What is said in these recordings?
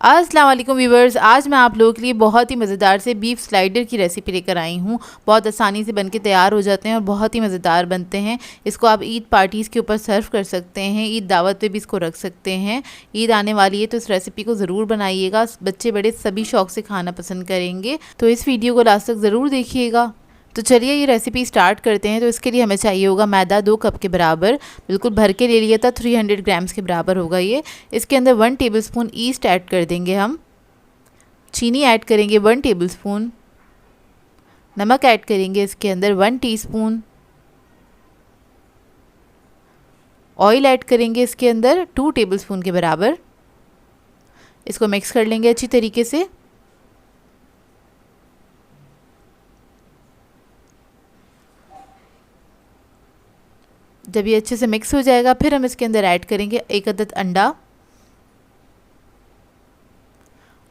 अस्सलाम वालेकुम व्यूवर्स, आज मैं आप लोगों के लिए बहुत ही मज़ेदार से बीफ स्लाइडर की रेसिपी लेकर आई हूँ। बहुत आसानी से बनके तैयार हो जाते हैं और बहुत ही मज़ेदार बनते हैं। इसको आप ईद पार्टीज़ के ऊपर सर्व कर सकते हैं, ईद दावत पे भी इसको रख सकते हैं। ईद आने वाली है तो इस रेसिपी को ज़रूर बनाइएगा, बच्चे बड़े सभी शौक़ से खाना पसंद करेंगे। तो इस वीडियो को लास्ट तक ज़रूर देखिएगा। तो चलिए ये रेसिपी स्टार्ट करते हैं। तो इसके लिए हमें चाहिए होगा मैदा 2 कप के बराबर, बिल्कुल भर के ले लिया था, 300 ग्राम्स के बराबर होगा ये। इसके अंदर 1 टेबलस्पून ईस्ट ऐड कर देंगे हम। चीनी ऐड करेंगे 1 टेबलस्पून। नमक ऐड करेंगे इसके अंदर 1 टीस्पून। ऑयल ऐड करेंगे इसके अंदर 2 टेबलस्पून के बराबर। इसको मिक्स कर लेंगे अच्छी तरीके से। जब ये अच्छे से मिक्स हो जाएगा फिर हम इसके अंदर ऐड करेंगे 1 अदद अंडा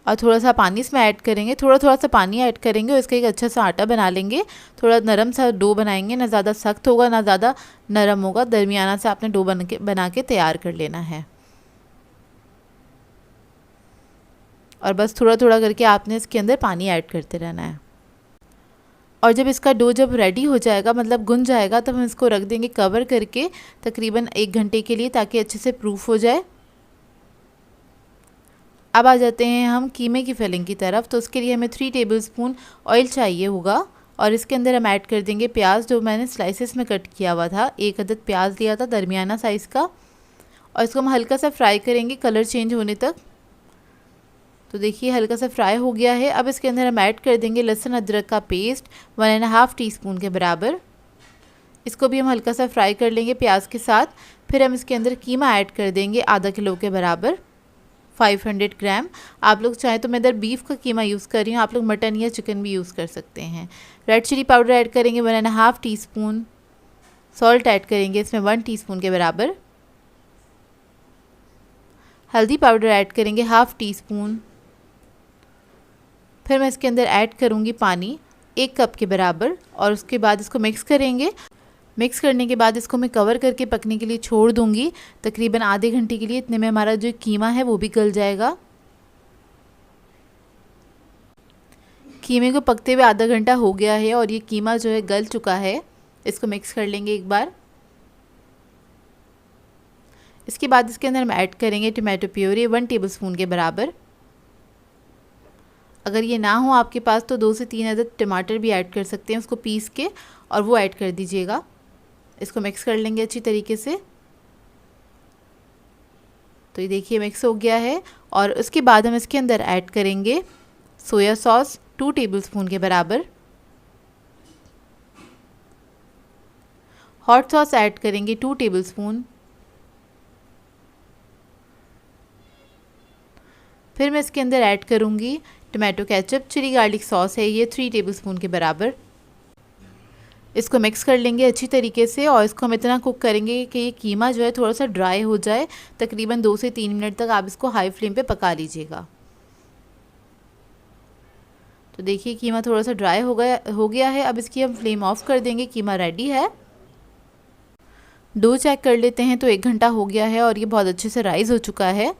और थोड़ा सा पानी इसमें ऐड करेंगे। थोड़ा सा पानी ऐड करेंगे और इसका एक अच्छा सा आटा बना लेंगे। थोड़ा नरम सा डो बनाएंगे, ना ज़्यादा सख्त होगा ना ज़्यादा नरम होगा, दरमियाना सा आपने डो बना के तैयार कर लेना है। और बस थोड़ा करके आपने इसके अंदर पानी ऐड करते रहना है। और जब इसका डो जब रेडी हो जाएगा, मतलब गुन जाएगा, तब हम इसको रख देंगे कवर करके तकरीबन 1 घंटे के लिए, ताकि अच्छे से प्रूफ हो जाए। अब आ जाते हैं हम कीमे की फिलिंग की तरफ। तो उसके लिए हमें 3 टेबलस्पून ऑयल चाहिए होगा और इसके अंदर हम ऐड कर देंगे प्याज, जो मैंने स्लाइसेस में कट किया हुआ था। 1 अदद प्याज लिया था दरमियाना साइज़ का, और इसको हम हल्का सा फ्राई करेंगे कलर चेंज होने तक। तो देखिए हल्का सा फ्राई हो गया है। अब इसके अंदर हम ऐड कर देंगे लहसुन अदरक का पेस्ट 1.5 टीस्पून के बराबर। इसको भी हम हल्का सा फ्राई कर लेंगे प्याज के साथ। फिर हम इसके अंदर कीमा ऐड कर देंगे आधा किलो के बराबर, 500 ग्राम। आप लोग चाहें तो मैं इधर बीफ का कीमा यूज़ कर रही हूँ, आप लोग मटन या चिकन भी यूज़ कर सकते हैं। रेड चिली पाउडर ऐड करेंगे 1.5 टीस्पून। सॉल्ट ऐड करेंगे इसमें 1 टीस्पून के बराबर। हल्दी पाउडर ऐड करेंगे 1/2 टीस्पून। फिर मैं इसके अंदर ऐड करूँगी पानी 1 कप के बराबर और उसके बाद इसको मिक्स करेंगे। मिक्स करने के बाद इसको मैं कवर करके पकने के लिए छोड़ दूँगी तकरीबन आधे घंटे के लिए। इतने में हमारा जो कीमा है वो भी गल जाएगा। कीमे को पकते हुए आधा घंटा हो गया है और ये कीमा जो है गल चुका है। इसको मिक्स कर लेंगे एक बार। इसके बाद इसके अंदर हम ऐड करेंगे टमाटो प्यूरी 1 टेबलस्पून के बराबर। अगर ये ना हो आपके पास तो 2 से 3 अदद टमाटर भी ऐड कर सकते हैं, उसको पीस के, और वो ऐड कर दीजिएगा। इसको मिक्स कर लेंगे अच्छी तरीके से। तो ये देखिए मिक्स हो गया है। और उसके बाद हम इसके अंदर ऐड करेंगे सोया सॉस 2 टेबलस्पून के बराबर। हॉट सॉस ऐड करेंगे 2 टेबलस्पून। फिर मैं इसके अंदर ऐड करूँगी tomato ketchup, chilli garlic sauce है ये 3 टेबलस्पून के बराबर। इसको मिक्स कर लेंगे अच्छी तरीके से और इसको हम इतना कुक करेंगे कि ये कीमा जो है थोड़ा सा ड्राई हो जाए। तकरीबन 2 से 3 मिनट तक आप इसको हाई फ्लेम पे पका लीजिएगा। तो देखिए कीमा थोड़ा सा ड्राई हो गया है। अब इसकी हम फ्लेम ऑफ कर देंगे। कीमा रेडी है। डो चेक कर लेते हैं। तो 1 घंटा हो गया है और ये बहुत अच्छे से राइज़ हो चुका है।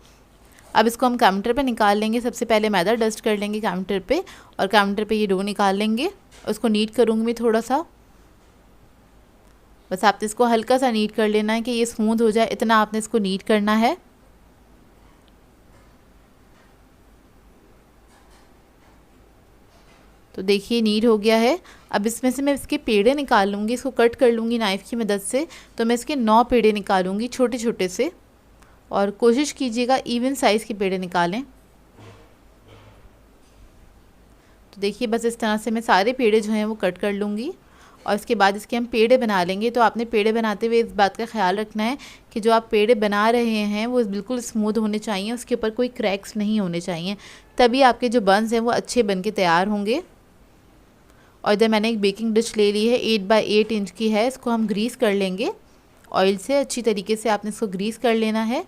अब इसको हम काउंटर पे निकाल लेंगे। सबसे पहले मैदा डस्ट कर लेंगे काउंटर पे और काउंटर पे ये डो निकाल लेंगे। उसको नीट करूँगी मैं थोड़ा सा, बस आपने इसको हल्का सा नीट कर लेना है कि ये स्मूथ हो जाए, इतना आपने इसको नीट करना है। तो देखिए नीट हो गया है। अब इसमें से मैं इसके पेड़े निकाल लूँगी, इसको कट कर लूँगी नाइफ़ की मदद से। तो मैं इसके 9 पेड़े निकालूँगी छोटे छोटे से, और कोशिश कीजिएगा इवन साइज़ के पेड़े निकालें। तो देखिए बस इस तरह से मैं सारे पेड़े जो हैं वो कट कर लूँगी और इसके बाद इसके हम पेड़े बना लेंगे। तो आपने पेड़े बनाते हुए इस बात का ख्याल रखना है कि जो आप पेड़े बना रहे हैं वो बिल्कुल स्मूथ होने चाहिए, उसके ऊपर कोई क्रैक्स नहीं होने चाहिए, तभी आपके जो बन्स हैं वो अच्छे बन के तैयार होंगे। और इधर मैंने एक बेकिंग डिश ले ली है, 8 बाय 8 इंच की है। इसको हम ग्रीस कर लेंगे ऑयल से। अच्छी तरीके से आपने इसको ग्रीस कर लेना है।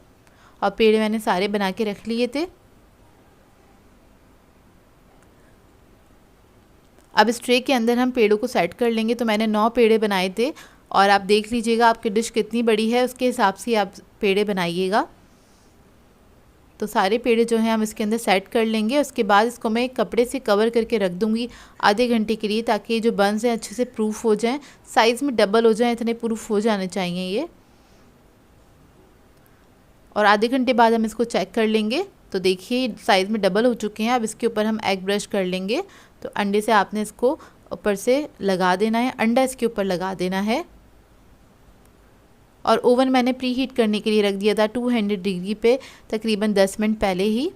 और पेड़े मैंने सारे बना के रख लिए थे। अब इस ट्रे के अंदर हम पेड़ों को सेट कर लेंगे। तो मैंने 9 पेड़े बनाए थे और आप देख लीजिएगा आपकी डिश कितनी बड़ी है, उसके हिसाब से आप पेड़े बनाइएगा। तो सारे पेड़े जो हैं हम इसके अंदर सेट कर लेंगे। उसके बाद इसको मैं एक कपड़े से कवर करके रख दूँगी आधे घंटे के लिए, ताकि जो बंस हैं अच्छे से प्रूफ हो जाएं, साइज़ में डबल हो जाएं, इतने प्रूफ हो जाने चाहिए ये। और आधे घंटे बाद हम इसको चेक कर लेंगे, तो देखिए साइज़ में डबल हो चुके हैं। अब इसके ऊपर हम एग ब्रश कर लेंगे। तो अंडे से आपने इसको ऊपर से लगा देना है, अंडा इसके ऊपर लगा देना है। और ओवन मैंने प्री हीट करने के लिए रख दिया था 200 डिग्री पे तकरीबन 10 मिनट पहले ही।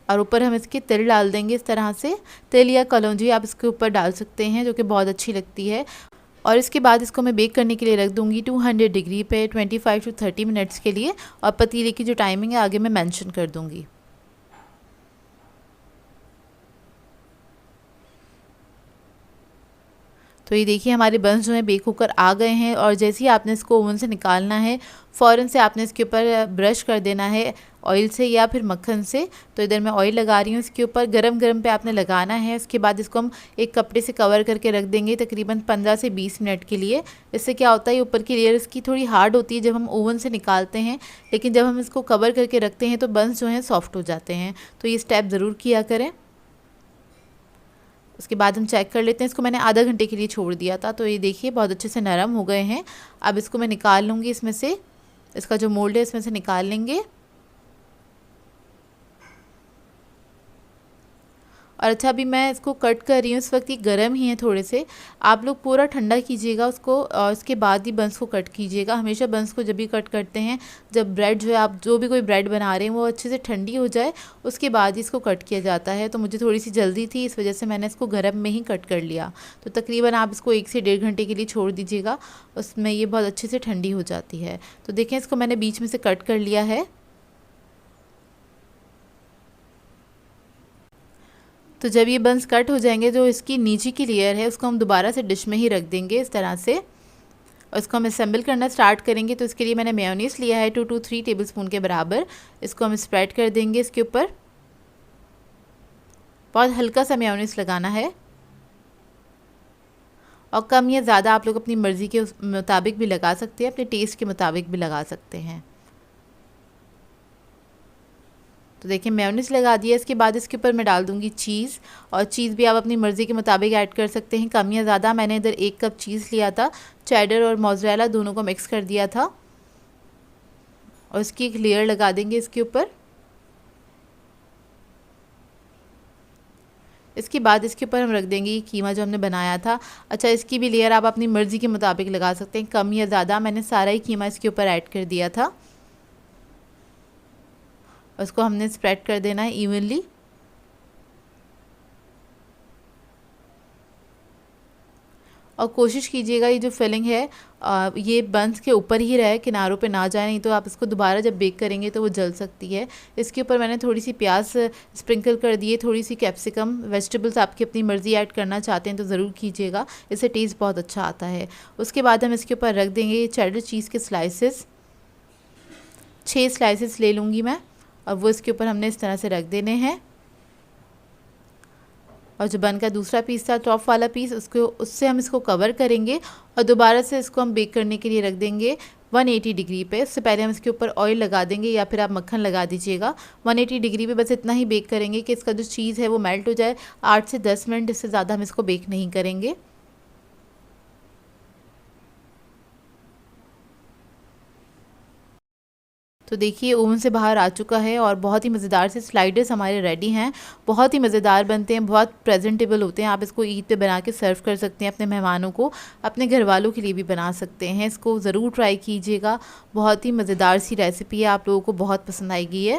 और ऊपर हम इसके तिल डाल देंगे इस तरह से, तिल या कलौंजी आप इसके ऊपर डाल सकते हैं, जो कि बहुत अच्छी लगती है। और इसके बाद इसको मैं बेक करने के लिए रख दूंगी 200 डिग्री पे 25 टू 30 मिनट्स के लिए। और पतीले की जो टाइमिंग है आगे मैं मेंशन कर दूंगी। तो ये देखिए हमारे बंस जो हैं बेक होकर आ गए हैं। और जैसे ही आपने इसको ओवन से निकालना है, फ़ौरन से आपने इसके ऊपर ब्रश कर देना है ऑयल से या फिर मक्खन से। तो इधर मैं ऑयल लगा रही हूँ, इसके ऊपर गरम गरम पे आपने लगाना है। उसके बाद इसको हम एक कपड़े से कवर करके रख देंगे तकरीबन 15 से 20 मिनट के लिए। इससे क्या होता है, ऊपर की लेयर इसकी थोड़ी हार्ड होती है जब हम ओवन से निकालते हैं, लेकिन जब हम इसको कवर करके रखते हैं तो बंस जो हैं सॉफ्ट हो जाते हैं। तो ये स्टेप ज़रूर किया करें। उसके बाद हम चेक कर लेते हैं। इसको मैंने आधा घंटे के लिए छोड़ दिया था। तो ये देखिए बहुत अच्छे से नरम हो गए हैं। अब इसको मैं निकाल लूँगी इसमें से, इसका जो मोल्ड है इसमें से निकाल लेंगे। और अच्छा अभी मैं इसको कट कर रही हूँ, इस वक्त ये गर्म ही है थोड़े से। आप लोग पूरा ठंडा कीजिएगा उसको और उसके बाद ही बंस को कट कीजिएगा। हमेशा बंस को जब भी कट करते हैं, जब ब्रेड जो है आप जो भी कोई ब्रेड बना रहे हैं वो अच्छे से ठंडी हो जाए, उसके बाद ही इसको कट किया जाता है। तो मुझे थोड़ी सी जल्दी थी, इस वजह से मैंने इसको गर्म में ही कट कर लिया। तो तकरीबन आप इसको 1 से 1.5 घंटे के लिए छोड़ दीजिएगा, उसमें ये बहुत अच्छे से ठंडी हो जाती है। तो देखें इसको मैंने बीच में से कट कर लिया है। तो जब ये बंस कट हो जाएंगे, जो इसकी नीचे की लेयर है उसको हम दोबारा से डिश में ही रख देंगे इस तरह से। और इसको हम असेंबल करना स्टार्ट करेंगे। तो इसके लिए मैंने मेयोनीज लिया है 2 to 3 टेबलस्पून के बराबर। इसको हम स्प्रेड कर देंगे इसके ऊपर। बहुत हल्का सा मेयोनीज लगाना है और कम या ज़्यादा आप लोग अपनी मर्ज़ी के मुताबिक भी लगा सकते हैं, अपने टेस्ट के मुताबिक भी लगा सकते हैं। तो देखिए मेयोनीज लगा दिया। इसके बाद इसके ऊपर मैं डाल दूंगी चीज़। और चीज़ भी आप अपनी मर्ज़ी के मुताबिक ऐड कर सकते हैं, कम या ज़्यादा। मैंने इधर 1 कप चीज़ लिया था, चेडर और मोज़रेला दोनों को मिक्स कर दिया था। और इसकी एक लेयर लगा देंगे इसके ऊपर। इसके बाद इसके ऊपर हम रख देंगे ये कीमा जो हमने बनाया था। अच्छा इसकी भी लेयर आप अपनी मर्ज़ी के मुताबिक लगा सकते हैं, कम या ज़्यादा। मैंने सारा ही कीमा इसके ऊपर ऐड कर दिया था। उसको हमने स्प्रेड कर देना है इवनली। और कोशिश कीजिएगा ये जो फिलिंग है ये बंस के ऊपर ही रहे, किनारों पे ना जाए, नहीं तो आप इसको दोबारा जब बेक करेंगे तो वो जल सकती है। इसके ऊपर मैंने थोड़ी सी प्याज स्प्रिंकल कर दिए, थोड़ी सी कैप्सिकम। वेजिटेबल्स आपकी अपनी मर्ज़ी ऐड करना चाहते हैं तो ज़रूर कीजिएगा, इससे टेस्ट बहुत अच्छा आता है। उसके बाद हम इसके ऊपर रख देंगे चेडर चीज़ के स्लाइसेस। 6 स्लाइसेस ले लूँगी मैं और वो इसके ऊपर हमने इस तरह से रख देने हैं। और जो बन का दूसरा पीस था, टॉप वाला पीस, उससे हम इसको कवर करेंगे और दोबारा से इसको हम बेक करने के लिए रख देंगे 180 डिग्री पे। उससे पहले हम इसके ऊपर ऑयल लगा देंगे या फिर आप मक्खन लगा दीजिएगा। 180 डिग्री पे बस इतना ही बेक करेंगे कि इसका जो चीज़ है वो मेल्ट हो जाए। 8 से 10 मिनट, इससे ज़्यादा हम इसको बेक नहीं करेंगे। तो देखिए ओवन से बाहर आ चुका है और बहुत ही मज़ेदार से स्लाइडर्स हमारे रेडी हैं। बहुत ही मज़ेदार बनते हैं, बहुत प्रेजेंटेबल होते हैं। आप इसको ईद पे बना के सर्व कर सकते हैं अपने मेहमानों को, अपने घर वालों के लिए भी बना सकते हैं। इसको ज़रूर ट्राई कीजिएगा, बहुत ही मज़ेदार सी रेसिपी है, आप लोगों को बहुत पसंद आएगी है।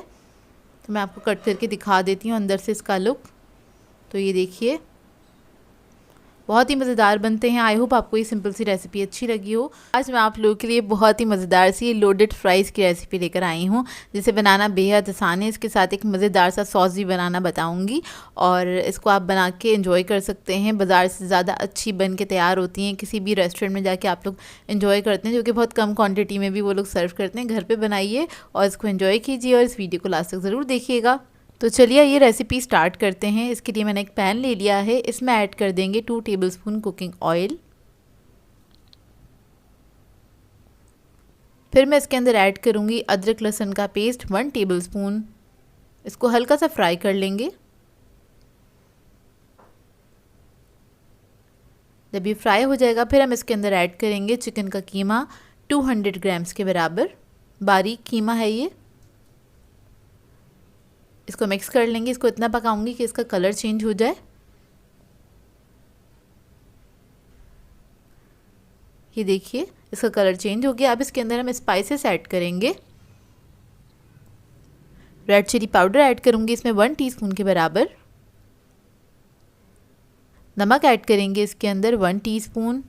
तो मैं आपको कट करके दिखा देती हूँ अंदर से इसका लुक। तो ये देखिए बहुत ही मज़ेदार बनते हैं। आई होप आपको ये सिंपल सी रेसिपी अच्छी लगी हो। आज मैं आप लोगों के लिए बहुत ही मज़ेदार सी लोडेड फ्राइज़ की रेसिपी लेकर आई हूँ, जिसे बनाना बेहद आसान है। इसके साथ एक मज़ेदार सा सॉस भी बनाना बताऊँगी और इसको आप बना के एंजॉय कर सकते हैं। बाज़ार से ज़्यादा अच्छी बन के तैयार होती हैं, किसी भी रेस्टोरेंट में जाके आप लोग एंजॉय करते हैं, जो कि बहुत कम क्वान्टिटी में भी वो लोग सर्व करते हैं। घर पर बनाइए और इसको एंजॉय कीजिए और इस वीडियो को लास्ट तक ज़रूर देखिएगा। तो चलिए ये रेसिपी स्टार्ट करते हैं। इसके लिए मैंने एक पैन ले लिया है, इसमें ऐड कर देंगे 2 टेबलस्पून कुकिंग ऑयल। फिर मैं इसके अंदर ऐड करूंगी अदरक लहसुन का पेस्ट 1 टेबलस्पून। इसको हल्का सा फ्राई कर लेंगे। जब ये फ्राई हो जाएगा फिर हम इसके अंदर ऐड करेंगे चिकन का कीमा 200 ग्राम्स के बराबर। बारीक कीमा है ये। इसको मिक्स कर लेंगे। इसको इतना पकाऊंगी कि इसका कलर चेंज हो जाए। ये देखिए इसका कलर चेंज हो गया। अब इसके अंदर हम स्पाइसेस ऐड करेंगे। रेड चिली पाउडर ऐड करूंगी इसमें 1 टीस्पून के बराबर। नमक ऐड करेंगे इसके अंदर 1 टीस्पून।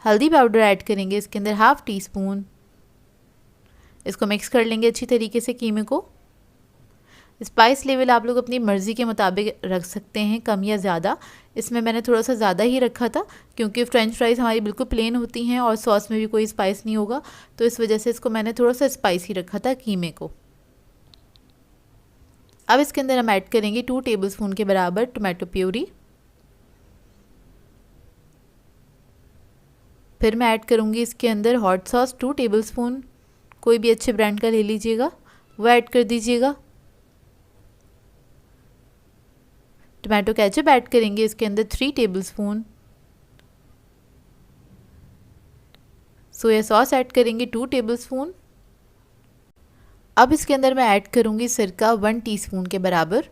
हल्दी पाउडर ऐड करेंगे इसके अंदर हाफ टी स्पून। इसको मिक्स कर लेंगे अच्छी तरीके से कीमे को। स्पाइस लेवल आप लोग अपनी मर्ज़ी के मुताबिक रख सकते हैं, कम या ज़्यादा। इसमें मैंने थोड़ा सा ज़्यादा ही रखा था क्योंकि फ्रेंच फ्राइज़ हमारी बिल्कुल प्लेन होती हैं और सॉस में भी कोई स्पाइस नहीं होगा, तो इस वजह से इसको मैंने थोड़ा सा स्पाइसी रखा था कीमे को। अब इसके अंदर हम ऐड करेंगे 2 टेबलस्पून के बराबर टोमेटो प्यूरी। फिर मैं ऐड करूँगी इसके अंदर हॉट सॉस 2 टेबलस्पून। कोई भी अच्छे ब्रांड का ले लीजिएगा, वो ऐड कर दीजिएगा। टोमेटो केचप ऐड करेंगे इसके अंदर 3 टेबलस्पून। सोया सॉस ऐड करेंगे 2 टेबलस्पून। अब इसके अंदर मैं ऐड करूँगी सिरका 1 टीस्पून के बराबर।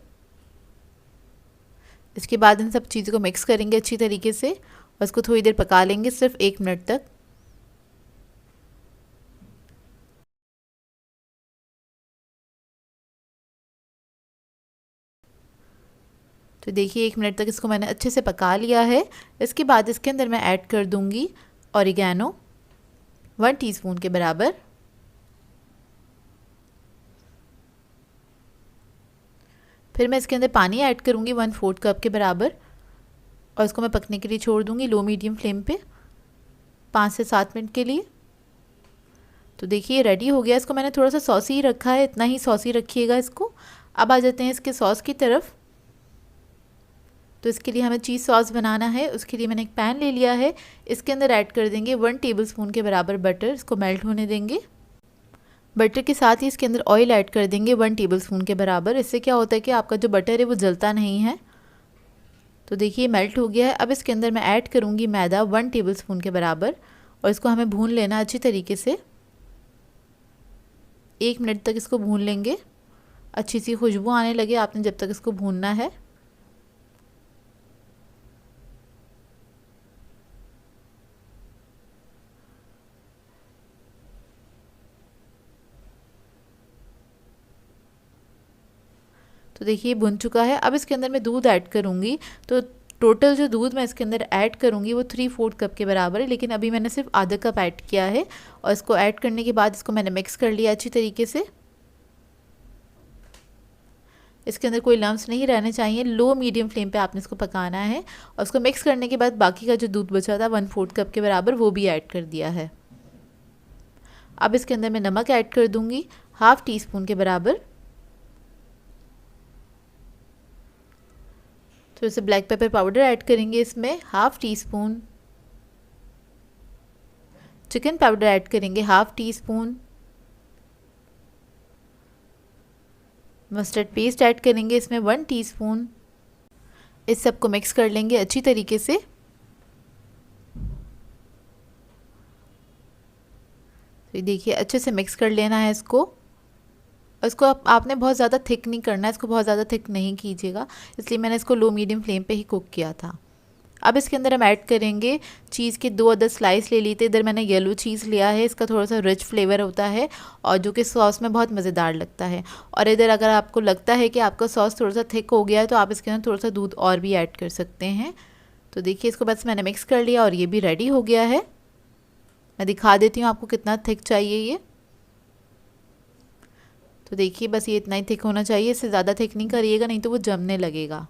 इसके बाद इन सब चीज़ों को मिक्स करेंगे अच्छी तरीके से और इसको थोड़ी देर पका लेंगे, सिर्फ 1 मिनट तक। तो देखिए 1 मिनट तक इसको मैंने अच्छे से पका लिया है। इसके बाद इसके अंदर मैं ऐड कर दूंगी ऑरिगेनो 1 टीस्पून के बराबर। फिर मैं इसके अंदर पानी ऐड करूंगी 1/4 कप के बराबर और इसको मैं पकने के लिए छोड़ दूंगी लो मीडियम फ्लेम पे 5 से 7 मिनट के लिए। तो देखिए रेडी हो गया। इसको मैंने थोड़ा सा सॉसी ही रखा है, इतना ही सॉसी रखिएगा इसको। अब आ जाते हैं इसके सॉस की तरफ। तो इसके लिए हमें चीज़ सॉस बनाना है। उसके लिए मैंने एक पैन ले लिया है। इसके अंदर ऐड कर देंगे 1 टेबलस्पून के बराबर बटर। इसको मेल्ट होने देंगे। बटर के साथ ही इसके अंदर ऑयल ऐड कर देंगे 1 टेबलस्पून के बराबर। इससे क्या होता है कि आपका जो बटर है वो जलता नहीं है। तो देखिए मेल्ट हो गया है। अब इसके अंदर मैं ऐड करूँगी मैदा 1 टेबलस्पून के बराबर और इसको हमें भून लेना अच्छी तरीके से। 1 मिनट तक इसको भून लेंगे। अच्छी सी खुशबू आने लगे आपने जब तक इसको भूनना है। तो देखिए भुन चुका है। अब इसके अंदर मैं दूध ऐड करूँगी। तो टोटल जो दूध मैं इसके अंदर ऐड करूँगी वो 3/4 कप के बराबर है, लेकिन अभी मैंने सिर्फ आधा कप ऐड किया है। और इसको ऐड करने के बाद इसको मैंने मिक्स कर लिया अच्छी तरीके से। इसके अंदर कोई लम्स नहीं रहने चाहिए। लो मीडियम फ्लेम पे आपने इसको पकाना है। और इसको मिक्स करने के बाद बाकी का जो दूध बचा था 1/4 कप के बराबर वो भी ऐड कर दिया है। अब इसके अंदर मैं नमक ऐड कर दूँगी हाफ टी स्पून के बराबर। थोड़ा सा ब्लैक पेपर पाउडर ऐड करेंगे इसमें half teaspoon. Chicken powder add करेंगे half teaspoon. Mustard paste add करेंगे इसमें 1 टीस्पून। इस सब को मिक्स कर लेंगे अच्छी तरीके से। तो देखिए अच्छे से मिक्स कर लेना है इसको। और इसको आपने बहुत ज़्यादा थिक नहीं करना है, इसको बहुत ज़्यादा थिक नहीं कीजिएगा, इसलिए मैंने इसको लो मीडियम फ्लेम पे ही कुक किया था। अब इसके अंदर हम ऐड करेंगे चीज़ के 2 अदर स्लाइस ले ली थी। इधर मैंने येलो चीज़ लिया है, इसका थोड़ा सा रिच फ्लेवर होता है और जो कि सॉस में बहुत मज़ेदार लगता है। और इधर अगर आपको लगता है कि आपका सॉस थोड़ा सा थिक हो गया है तो आप इसके अंदर थोड़ा सा दूध और भी ऐड कर सकते हैं। तो देखिए इसको बस मैंने मिक्स कर लिया और ये भी रेडी हो गया है। मैं दिखा देती हूँ आपको कितना थिक चाहिए ये। तो देखिए बस ये इतना ही थिक होना चाहिए, इससे ज़्यादा थिक नहीं करिएगा नहीं तो वो जमने लगेगा।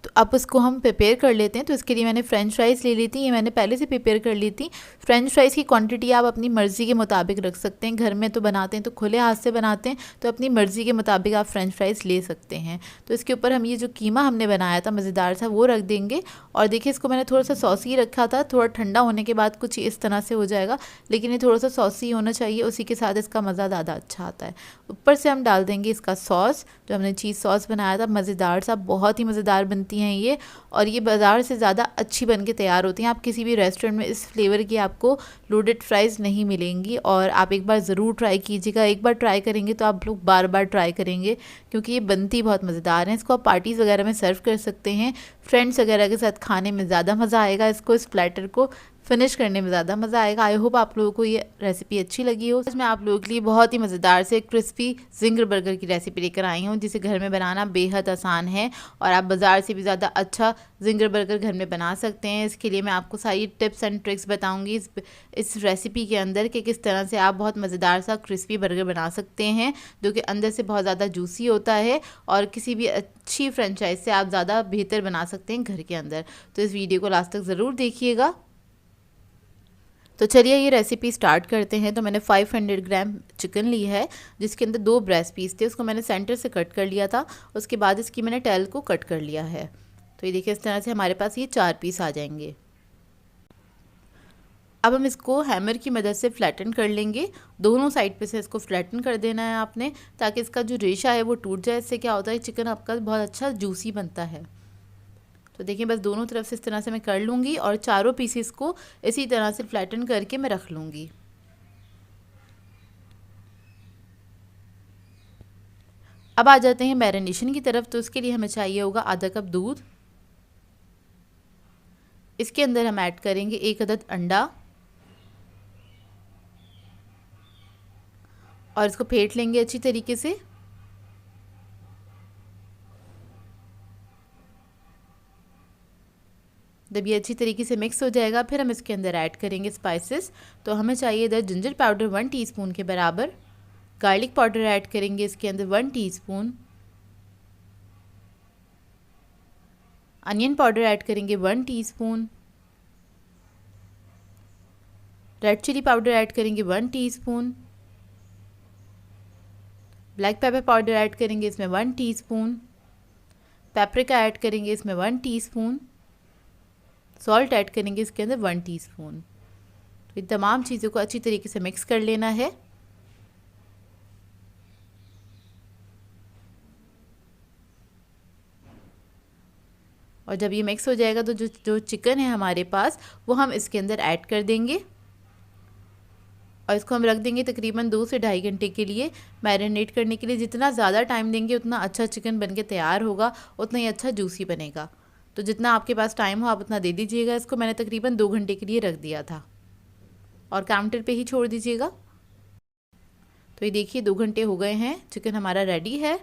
तो अब उसको हम प्रिपेयर कर लेते हैं। तो इसके लिए मैंने फ्रेंच फ्राइज़ ले ली थी, ये मैंने पहले से प्रिपेयर कर ली थी। फ्रेंच फ्राइज़ की क्वांटिटी आप अपनी मर्ज़ी के मुताबिक रख सकते हैं। घर में तो बनाते हैं तो खुले हाथ से बनाते हैं, तो अपनी मर्ज़ी के मुताबिक आप फ्रेंच फ्राइज़ ले सकते हैं। तो इसके ऊपर हम ये जो कीमा हमने बनाया था मज़ेदार सा वो रख देंगे। और देखिए इसको मैंने थोड़ा सा सॉसी रखा था, थोड़ा ठंडा होने के बाद कुछ इस तरह से हो जाएगा, लेकिन ये थोड़ा सा सॉसी होना चाहिए, उसी के साथ इसका मज़ा ज़्यादा अच्छा आता है। ऊपर से हम डाल देंगे इसका सॉस, जो हमने चीज़ सॉस बनाया था मज़ेदार सा, बहुत ही मज़ेदार बनती हैं ये, और ये बाज़ार से ज़्यादा अच्छी बन के तैयार होती हैं। आप किसी भी रेस्टोरेंट में इस फ्लेवर की आपको लोडेड फ्राइज़ नहीं मिलेंगी, और आप एक बार ज़रूर ट्राई कीजिएगा। एक बार ट्राई करेंगे तो आप लोग बार बार ट्राई करेंगे, क्योंकि ये बनती बहुत मज़ेदार हैं। इसको आप पार्टीज़ वगैरह में सर्व कर सकते हैं, फ्रेंड्स वगैरह के साथ खाने में ज़्यादा मज़ा आएगा। इसको इस प्लेटर को फिनिश करने में ज़्यादा मज़ा आएगा। आई होप आप लोगों को ये रेसिपी अच्छी लगी हो। मैं आप लोगों के लिए बहुत ही मज़ेदार से क्रिस्पी जिंगर बर्गर की रेसिपी लेकर आई हूँ, जिसे घर में बनाना बेहद आसान है, और आप बाज़ार से भी ज़्यादा अच्छा जिंगर बर्गर घर में बना सकते हैं। इसके लिए मैं आपको सारी टिप्स एंड ट्रिक्स बताऊँगी इस रेसिपी के अंदर, कि किस तरह से आप बहुत मज़ेदार सा क्रिस्पी बर्गर बना सकते हैं, जो कि अंदर से बहुत ज़्यादा जूसी होता है, और किसी भी अच्छी फ्रेंचाइज से आप ज़्यादा बेहतर बना सकते हैं घर के अंदर। तो इस वीडियो को लास्ट तक ज़रूर देखिएगा। तो चलिए ये रेसिपी स्टार्ट करते हैं। तो मैंने 500 ग्राम चिकन ली है, जिसके अंदर 2 ब्रेस्ट पीस थे, उसको मैंने सेंटर से कट कर लिया था। उसके बाद इसकी मैंने टेल को कट कर लिया है। तो ये देखिए इस तरह से हमारे पास ये 4 पीस आ जाएंगे। अब हम इसको हैमर की मदद से फ्लैटन कर लेंगे, दोनों साइड पे से इसको फ्लैटन कर देना है आपने, ताकि इसका जो रेशा है वो टूट जाए। इससे क्या होता है, चिकन आपका बहुत अच्छा जूसी बनता है। तो देखिए बस दोनों तरफ से इस तरह से मैं कर लूँगी, और चारों पीसेस को इसी तरह से फ्लैटन करके मैं रख लूँगी। अब आ जाते हैं मैरिनेशन की तरफ। तो उसके लिए हमें चाहिए होगा आधा कप दूध। इसके अंदर हम ऐड करेंगे 1 अदद अंडा, और इसको फेंट लेंगे अच्छी तरीके से। जब ये अच्छी तरीके से मिक्स हो जाएगा, फिर हम इसके अंदर ऐड करेंगे स्पाइसेस। तो हमें चाहिए इधर जिंजर पाउडर 1 टीस्पून के बराबर, गार्लिक पाउडर ऐड करेंगे इसके अंदर 1 टीस्पून, अनियन पाउडर ऐड करेंगे 1 teaspoon, red chilli powder add करेंगे 1 teaspoon, black pepper powder add करेंगे इसमें 1 टीस्पून, पेपरिका ऐड करेंगे इसमें 1 टीस्पून, सॉल्ट ऐड करेंगे इसके अंदर 1 टीस्पून। तो इन तमाम चीज़ों को अच्छी तरीके से मिक्स कर लेना है। और जब ये मिक्स हो जाएगा, तो जो चिकन है हमारे पास, वो हम इसके अंदर ऐड कर देंगे, और इसको हम रख देंगे तकरीबन 2 से ढाई घंटे के लिए मैरिनेट करने के लिए। जितना ज़्यादा टाइम देंगे उतना अच्छा चिकन बन के तैयार होगा, उतना ही अच्छा जूसी बनेगा। तो जितना आपके पास टाइम हो आप उतना दे दीजिएगा। इसको मैंने तकरीबन 2 घंटे के लिए रख दिया था, और काउंटर पे ही छोड़ दीजिएगा। तो ये देखिए 2 घंटे हो गए हैं, चिकन हमारा रेडी है।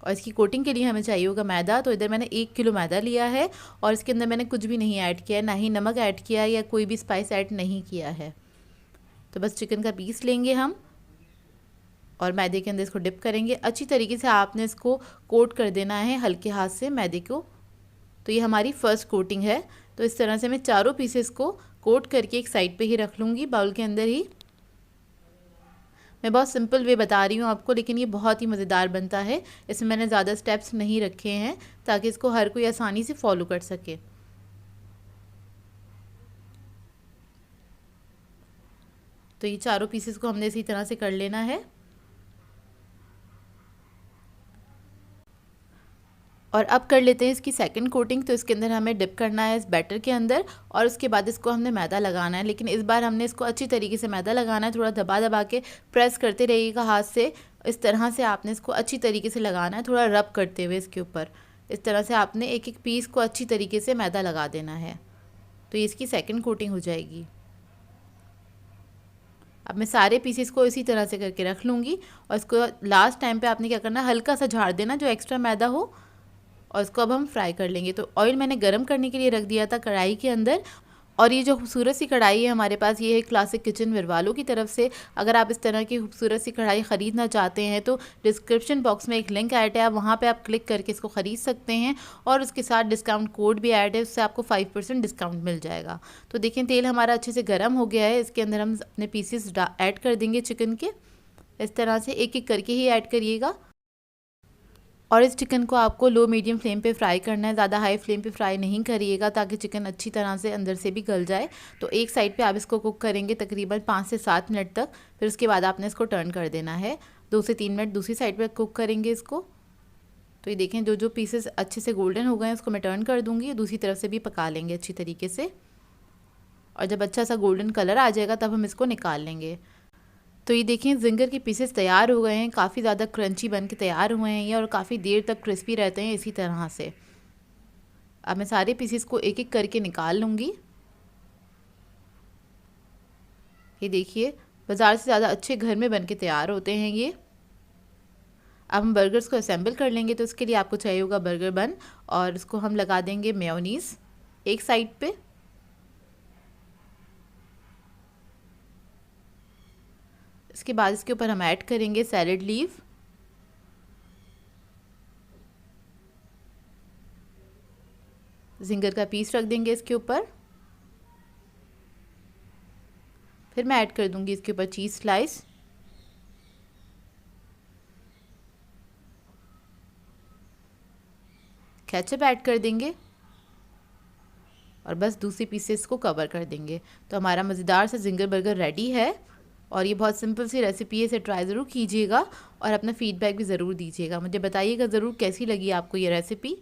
और इसकी कोटिंग के लिए हमें चाहिए होगा मैदा। तो इधर मैंने 1 किलो मैदा लिया है, और इसके अंदर मैंने कुछ भी नहीं ऐड किया है, ना ही नमक ऐड किया है या कोई भी स्पाइस ऐड नहीं किया है। तो बस चिकन का पीस लेंगे हम, और मैदे के अंदर इसको डिप करेंगे। अच्छी तरीके से आपने इसको कोट कर देना है हल्के हाथ से मैदे को। तो ये हमारी फर्स्ट कोटिंग है। तो इस तरह से मैं चारों पीसेस को कोट करके एक साइड पे ही रख लूँगी, बाउल के अंदर ही। मैं बहुत सिंपल वे बता रही हूँ आपको, लेकिन ये बहुत ही मज़ेदार बनता है। इसमें मैंने ज़्यादा स्टेप्स नहीं रखे हैं, ताकि इसको हर कोई आसानी से फॉलो कर सके। तो ये चारों पीसेस को हमने इसी तरह से कर लेना है। और अब कर लेते हैं इसकी सेकंड कोटिंग। तो इसके अंदर हमें डिप करना है इस बैटर के अंदर, और उसके बाद इसको हमने मैदा लगाना है। लेकिन इस बार हमने इसको अच्छी तरीके से मैदा लगाना है, थोड़ा दबा दबा के प्रेस करते रहिएगा हाथ से। इस तरह से आपने इसको अच्छी तरीके से लगाना है, थोड़ा रब करते हुए इसके ऊपर। इस तरह से आपने एक एक पीस को अच्छी तरीके से मैदा लगा देना है। तो ये इसकी सेकंड कोटिंग हो जाएगी। अब मैं सारे पीसेस को इसी तरह से करके रख लूँगी, और इसको लास्ट टाइम पे आपने क्या करना है, हल्का सा झाड़ देना जो एक्स्ट्रा मैदा हो, और इसको अब हम फ्राई कर लेंगे। तो ऑयल मैंने गरम करने के लिए रख दिया था कढ़ाई के अंदर, और ये जो खूबसूरत सी कढ़ाई है हमारे पास, ये है क्लासिक किचनवेयर वालों की तरफ से। अगर आप इस तरह की खूबसूरत सी कढ़ाई ख़रीदना चाहते हैं तो डिस्क्रिप्शन बॉक्स में एक लिंक ऐड है, वहाँ पे आप क्लिक करके इसको ख़रीद सकते हैं और उसके साथ डिस्काउंट कोड भी ऐड है, उससे आपको 5% डिस्काउंट मिल जाएगा। तो देखें तेल हमारा अच्छे से गर्म हो गया है, इसके अंदर हम अपने पीसेस ऐड कर देंगे चिकन के। इस तरह से एक एक करके ही ऐड करिएगा और इस चिकन को आपको लो मीडियम फ्लेम पे फ्राई करना है, ज़्यादा हाई फ्लेम पे फ्राई नहीं करिएगा ताकि चिकन अच्छी तरह से अंदर से भी गल जाए। तो एक साइड पे आप इसको कुक करेंगे तकरीबन 5 से 7 मिनट तक, फिर उसके बाद आपने इसको टर्न कर देना है। 2 से 3 मिनट दूसरी साइड पर कुक करेंगे इसको। तो ये देखें जो पीसेस अच्छे से गोल्डन हो गए हैं उसको मैं टर्न कर दूँगी, दूसरी तरफ से भी पका लेंगे अच्छी तरीके से। और जब अच्छा सा गोल्डन कलर आ जाएगा तब हम इसको निकाल लेंगे। तो ये देखें जिंगर के पीसेस तैयार हो गए हैं, काफ़ी ज़्यादा क्रंची बन के तैयार हुए हैं ये और काफ़ी देर तक क्रिस्पी रहते हैं इसी तरह से। अब मैं सारे पीसेस को एक एक करके निकाल लूँगी। ये देखिए बाज़ार से ज़्यादा अच्छे घर में बन के तैयार होते हैं ये। अब हम बर्गर्स को असेंबल कर लेंगे, तो उसके लिए आपको चाहिए होगा बर्गर बन और इसको हम लगा देंगे मेयोनीज़ एक साइड पे। इसके बाद इसके ऊपर हम ऐड करेंगे सैलेड लीफ, जिंगर का पीस रख देंगे इसके ऊपर। फिर मैं ऐड कर दूंगी इसके ऊपर चीज़ स्लाइस, केचप ऐड कर देंगे और बस दूसरी पीसेस को कवर कर देंगे। तो हमारा मज़ेदार सा जिंगर बर्गर रेडी है और ये बहुत सिंपल सी रेसिपी है, इसे ट्राई ज़रूर कीजिएगा और अपना फीडबैक भी ज़रूर दीजिएगा। मुझे बताइएगा ज़रूर कैसी लगी आपको ये रेसिपी।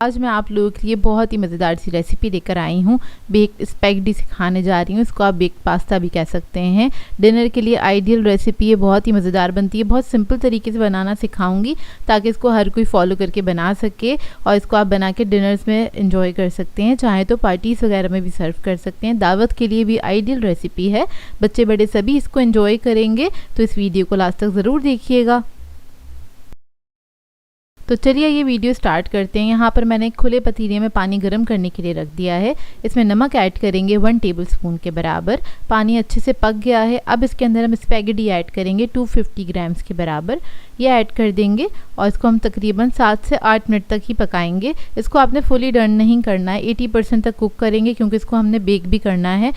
आज मैं आप लोगों के लिए बहुत ही मज़ेदार सी रेसिपी लेकर आई हूँ। बेक स्पैगेटी सिखाने जा रही हूँ, इसको आप बेक पास्ता भी कह सकते हैं। डिनर के लिए आइडियल रेसिपी है, बहुत ही मज़ेदार बनती है। बहुत सिंपल तरीके से बनाना सिखाऊंगी ताकि इसको हर कोई फॉलो करके बना सके और इसको आप बना के डिनर्स में इंजॉय कर सकते हैं, चाहे तो पार्टीज़ वगैरह में भी सर्व कर सकते हैं। दावत के लिए भी आइडियल रेसिपी है, बच्चे बड़े सभी इसको इंजॉय करेंगे। तो इस वीडियो को लास्ट तक ज़रूर देखिएगा। तो चलिए ये वीडियो स्टार्ट करते हैं। यहाँ पर मैंने खुले पतीले में पानी गर्म करने के लिए रख दिया है। इसमें नमक ऐड करेंगे 1 टेबलस्पून के बराबर। पानी अच्छे से पक गया है। अब इसके अंदर हम स्पैगेटी ऐड करेंगे 250 ग्राम्स के बराबर, ये ऐड कर देंगे और इसको हम तकरीबन 7 से 8 मिनट तक ही पकाएंगे। इसको आपने फुली डन नहीं करना है, 80% तक कुक करेंगे क्योंकि इसको हमने बेक भी करना है।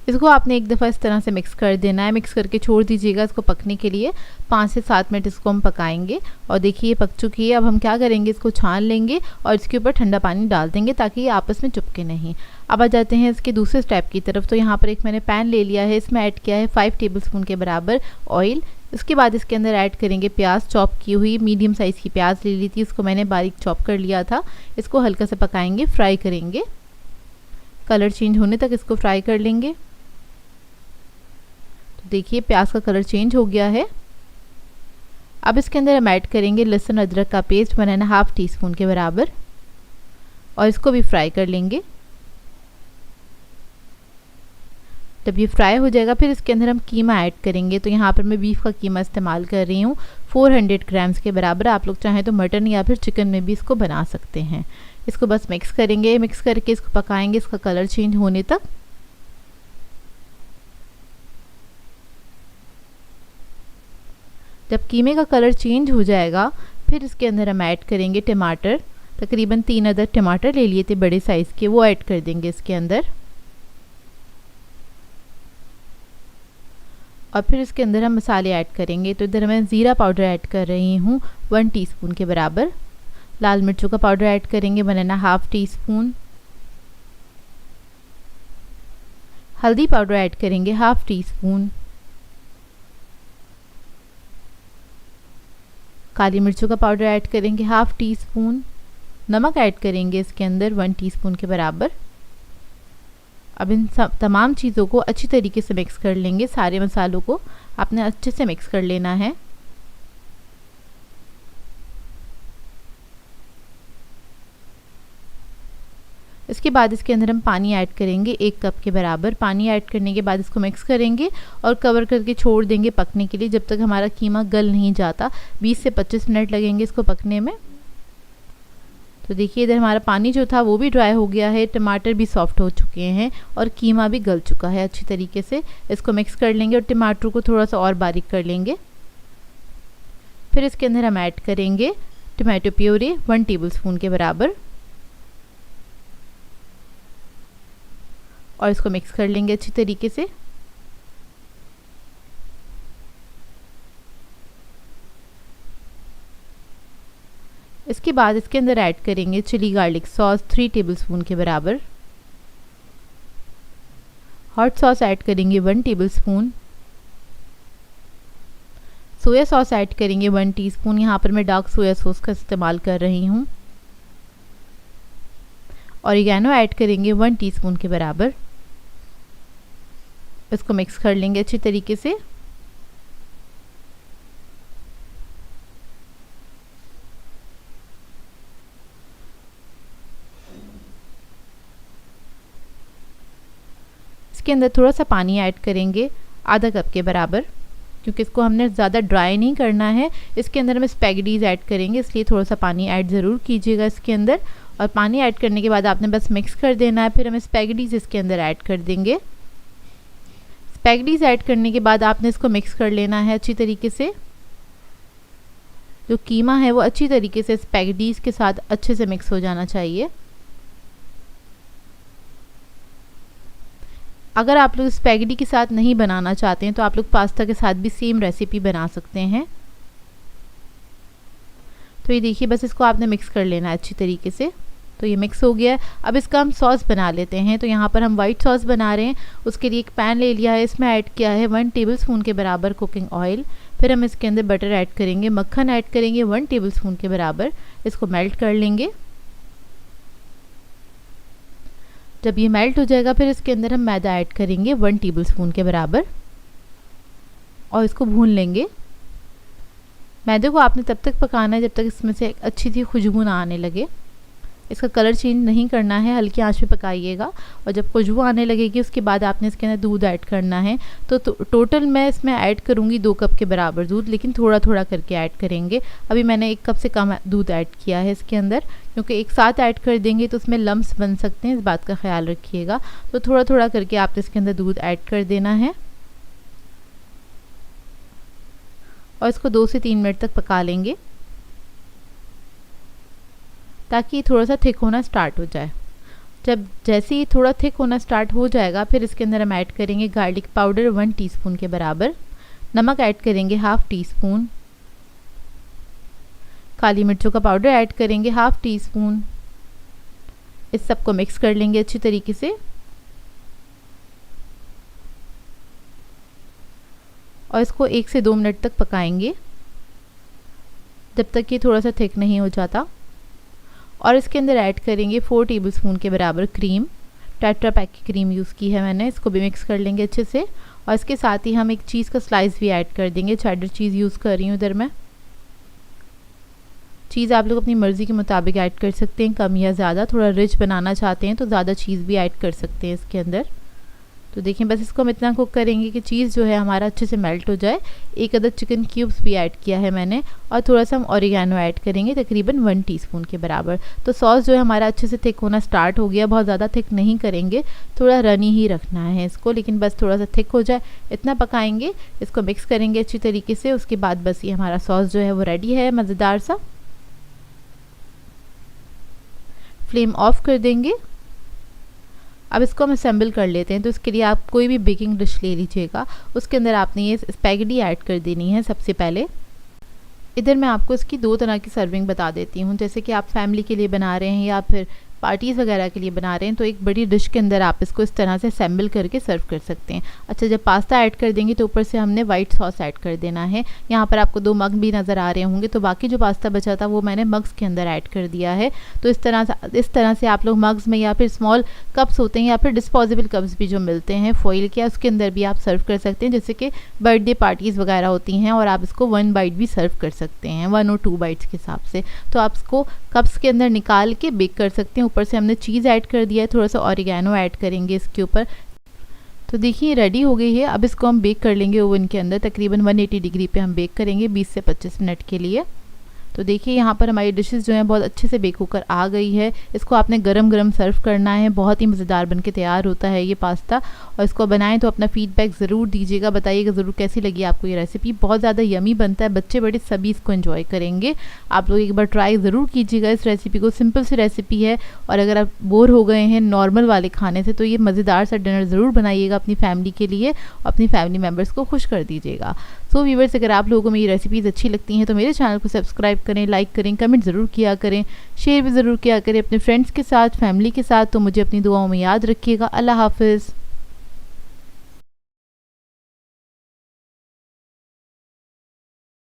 इसको आपने एक दफ़ा इस तरह से मिक्स कर देना है, मिक्स करके छोड़ दीजिएगा इसको पकने के लिए। 5 से 7 मिनट इसको हम पकाएंगे और देखिए ये पक चुकी है। अब हम क्या करेंगे, इसको छान लेंगे और इसके ऊपर ठंडा पानी डाल देंगे ताकि ये आपस में चिपके नहीं। अब आ जाते हैं इसके दूसरे स्टेप की तरफ। तो यहाँ पर एक मैंने पैन ले लिया है, इसमें ऐड किया है 5 टेबलस्पून के बराबर ऑयल। उसके बाद इसके अंदर ऐड करेंगे प्याज, चॉप की हुई मीडियम साइज़ की प्याज ले ली थी, इसको मैंने बारीक चॉप कर लिया था। इसको हल्का सा पकाएंगे, फ्राई करेंगे, कलर चेंज होने तक इसको फ्राई कर लेंगे। देखिए प्याज का कलर चेंज हो गया है। अब इसके अंदर हम ऐड करेंगे लहसुन अदरक का पेस्ट 1.5 टीस्पून के बराबर और इसको भी फ्राई कर लेंगे। जब ये फ्राई हो जाएगा फिर इसके अंदर हम कीमा ऐड करेंगे। तो यहाँ पर मैं बीफ का कीमा इस्तेमाल कर रही हूँ 400 ग्राम्स के बराबर। आप लोग चाहें तो मटन या फिर चिकन में भी इसको बना सकते हैं। इसको बस मिक्स करेंगे, मिक्स करके इसको पकाएंगे इसका कलर चेंज होने तक। जब कीमे का कलर चेंज हो जाएगा फिर इसके अंदर हम ऐड करेंगे टमाटर। तकरीबन 3 अदद टमाटर ले लिए थे बड़े साइज़ के, वो ऐड कर देंगे इसके अंदर। और फिर इसके अंदर हम मसाले ऐड करेंगे। तो इधर मैं ज़ीरा पाउडर ऐड कर रही हूँ 1 टीस्पून के बराबर। लाल मिर्चों का पाउडर ऐड करेंगे 1.5 टीस्पून। हल्दी पाउडर ऐड करेंगे 1/2 टीस्पून। काली मिर्चों का पाउडर ऐड करेंगे 1/2 टीस्पून। नमक ऐड करेंगे इसके अंदर 1 टीस्पून के बराबर। अब इन तमाम चीज़ों को अच्छी तरीके से मिक्स कर लेंगे। सारे मसालों को आपने अच्छे से मिक्स कर लेना है। इसके बाद इसके अंदर हम पानी ऐड करेंगे 1 कप के बराबर। पानी ऐड करने के बाद इसको मिक्स करेंगे और कवर करके छोड़ देंगे पकने के लिए जब तक हमारा कीमा गल नहीं जाता। 20 से 25 मिनट लगेंगे इसको पकने में। तो देखिए इधर हमारा पानी जो था वो भी ड्राई हो गया है, टमाटर भी सॉफ्ट हो चुके हैं और कीमा भी गल चुका है अच्छी तरीके से। इसको मिक्स कर लेंगे और टमाटर को थोड़ा सा और बारीक कर लेंगे। फिर इसके अंदर हम ऐड करेंगे टमाटो प्यूरी 1 टेबलस्पून के बराबर और इसको मिक्स कर लेंगे अच्छी तरीके से। इसके बाद इसके अंदर ऐड करेंगे चिली गार्लिक सॉस 3 टेबलस्पून के बराबर। हॉट सॉस ऐड करेंगे 1 टेबलस्पून। सोया सॉस ऐड करेंगे 1 टीस्पून। यहाँ पर मैं डार्क सोया सॉस का इस्तेमाल कर रही हूँ। ऑरिगेनो ऐड करेंगे 1 टीस्पून के बराबर। इसको मिक्स कर लेंगे अच्छी तरीके से। इसके अंदर थोड़ा सा पानी ऐड करेंगे आधा कप के बराबर, क्योंकि इसको हमने ज़्यादा ड्राई नहीं करना है। इसके अंदर हम स्पैगेटीज ऐड करेंगे, इसलिए थोड़ा सा पानी ऐड ज़रूर कीजिएगा इसके अंदर। और पानी ऐड करने के बाद आपने बस मिक्स कर देना है। फिर हम स्पैगेटीज इसके अंदर ऐड कर देंगे। स्पैगेटीज ऐड करने के बाद आपने इसको मिक्स कर लेना है अच्छी तरीके से। जो कीमा है वो अच्छी तरीके से स्पैगेटीज के साथ अच्छे से मिक्स हो जाना चाहिए। अगर आप लोग स्पैगेटी के साथ नहीं बनाना चाहते हैं तो आप लोग पास्ता के साथ भी सेम रेसिपी बना सकते हैं। तो ये देखिए बस इसको आपने मिक्स कर लेना है अच्छी तरीके से। तो ये मिक्स हो गया है। अब इसका हम सॉस बना लेते हैं। तो यहाँ पर हम वाइट सॉस बना रहे हैं। उसके लिए एक पैन ले लिया है, इसमें ऐड किया है 1 टेबलस्पून के बराबर कुकिंग ऑयल। फिर हम इसके अंदर बटर ऐड करेंगे, मक्खन ऐड करेंगे 1 टेबलस्पून के बराबर। इसको मेल्ट कर लेंगे। जब ये मेल्ट हो जाएगा फिर इसके अंदर हम मैदा ऐड करेंगे 1 टेबलस्पून के बराबर और इसको भून लेंगे। मैदे को आपने तब तक पकाना है जब तक इसमें से एक अच्छी सी खुशबू ना आने लगे। इसका कलर चेंज नहीं करना है, हल्की आंच पे पकाइएगा। और जब खुशबू आने लगेगी उसके बाद आपने इसके अंदर दूध ऐड करना है। तो टोटल मैं इसमें ऐड करूँगी 2 कप के बराबर दूध, लेकिन थोड़ा थोड़ा करके ऐड करेंगे। अभी मैंने 1 कप से कम दूध ऐड किया है इसके अंदर, क्योंकि एक साथ ऐड कर देंगे तो उसमें लम्स बन सकते हैं, इस बात का ख्याल रखिएगा। तो थोड़ा थोड़ा करके आपने इसके अंदर दूध ऐड कर देना है और इसको 2 से 3 मिनट तक पका लेंगे ताकि थोड़ा सा थिक होना स्टार्ट हो जाए। जैसे ही थोड़ा थिक होना स्टार्ट हो जाएगा फिर इसके अंदर हम ऐड करेंगे गार्लिक पाउडर 1 टीस्पून के बराबर। नमक ऐड करेंगे 1/2 टीस्पून। काली मिर्चों का पाउडर ऐड करेंगे 1/2 टीस्पून। इस सबको मिक्स कर लेंगे अच्छी तरीके से और इसको 1 से 2 मिनट तक पकाएंगे जब तक ये थोड़ा सा थिक नहीं हो जाता। और इसके अंदर ऐड करेंगे 4 टेबलस्पून के बराबर क्रीम। टेट्रा पैक की क्रीम यूज़ की है मैंने। इसको भी मिक्स कर लेंगे अच्छे से और इसके साथ ही हम एक चीज़ का स्लाइस भी ऐड कर देंगे। चेडर चीज़ यूज़ कर रही हूँ इधर मैं। चीज़ आप लोग अपनी मर्ज़ी के मुताबिक ऐड कर सकते हैं, कम या ज़्यादा। थोड़ा रिच बनाना चाहते हैं तो ज़्यादा चीज़ भी ऐड कर सकते हैं इसके अंदर। तो देखिए बस इसको हम इतना कुक करेंगे कि चीज़ जो है हमारा अच्छे से मेल्ट हो जाए। 1 अदद चिकन क्यूब्स भी ऐड किया है मैंने और थोड़ा सा हम ऑरिगेनो ऐड करेंगे तकरीबन 1 टीस्पून के बराबर। तो सॉस जो है हमारा अच्छे से थिक होना स्टार्ट हो गया। बहुत ज़्यादा थिक नहीं करेंगे, थोड़ा रनी ही रखना है इसको, लेकिन बस थोड़ा सा थिक हो जाए इतना पकाएंगे। इसको मिक्स करेंगे अच्छी तरीके से। उसके बाद बस ये हमारा सॉस जो है वो रेडी है मज़ेदार सा। फ्लेम ऑफ कर देंगे। अब इसको हम असेंबल कर लेते हैं। तो इसके लिए आप कोई भी बेकिंग डिश ले लीजिएगा, उसके अंदर आपने ये स्पैगेटी ऐड कर देनी है सबसे पहले। इधर मैं आपको इसकी 2 तरह की सर्विंग बता देती हूँ। जैसे कि आप फैमिली के लिए बना रहे हैं या फिर पार्टीज़ वगैरह के लिए बना रहे हैं तो एक बड़ी डिश के अंदर आप इसको इस तरह से असेंबल करके सर्व कर सकते हैं। अच्छा, जब पास्ता ऐड कर देंगे तो ऊपर से हमने वाइट सॉस ऐड कर देना है। यहाँ पर आपको 2 मग भी नज़र आ रहे होंगे, तो बाकी जो पास्ता बचा था वो मैंने मग्स के अंदर ऐड कर दिया है। तो इस तरह से आप लोग मग्स में या फिर स्मॉल कप्स होते हैं या फिर डिस्पोजेबल कप्स भी जो मिलते हैं फॉइल के, उसके अंदर भी आप सर्व कर सकते हैं। जैसे कि बर्थडे पार्टीज़ वगैरह होती हैं और आप इसको 1 बाइट भी सर्व कर सकते हैं, 1 और 2 बाइट्स के हिसाब से। तो आप इसको कप्स के अंदर निकाल के बेक कर सकते हैं। ऊपर से हमने चीज़ ऐड कर दिया है, थोड़ा सा ऑरिगेनो ऐड करेंगे इसके ऊपर। तो देखिए रेडी हो गई है। अब इसको हम बेक कर लेंगे ओवन के अंदर। तकरीबन 180 डिग्री पे हम बेक करेंगे 20 से 25 मिनट के लिए। तो देखिए यहाँ पर हमारी डिशेस जो हैं बहुत अच्छे से बेक होकर आ गई है। इसको आपने गरम गरम सर्व करना है। बहुत ही मज़ेदार बनके तैयार होता है ये पास्ता। और इसको बनाएं तो अपना फीडबैक ज़रूर दीजिएगा, बताइएगा ज़रूर कैसी लगी आपको ये रेसिपी। बहुत ज़्यादा यमी बनता है, बच्चे बड़े सभी इसको एंजॉय करेंगे। आप लोग एक बार ट्राई ज़रूर कीजिएगा इस रेसिपी को। सिंपल सी रेसिपी है, और अगर आप बोर हो गए हैं नॉर्मल वाले खाने से तो ये मज़ेदार सा डिनर ज़रूर बनाइएगा अपनी फैमिली के लिए, अपनी फैमिली मेम्बर्स को खुश कर दीजिएगा। सो व्यूअर्स, अगर आप लोगों को मेरी रेसिपीज़ अच्छी लगती हैं तो मेरे चैनल को सब्सक्राइब करें, लाइक करें, कमेंट ज़रूर किया करें, शेयर भी ज़रूर किया करें अपने फ्रेंड्स के साथ, फैमिली के साथ। तो मुझे अपनी दुआओं में याद रखिएगा। अल्लाह हाफ़िज़।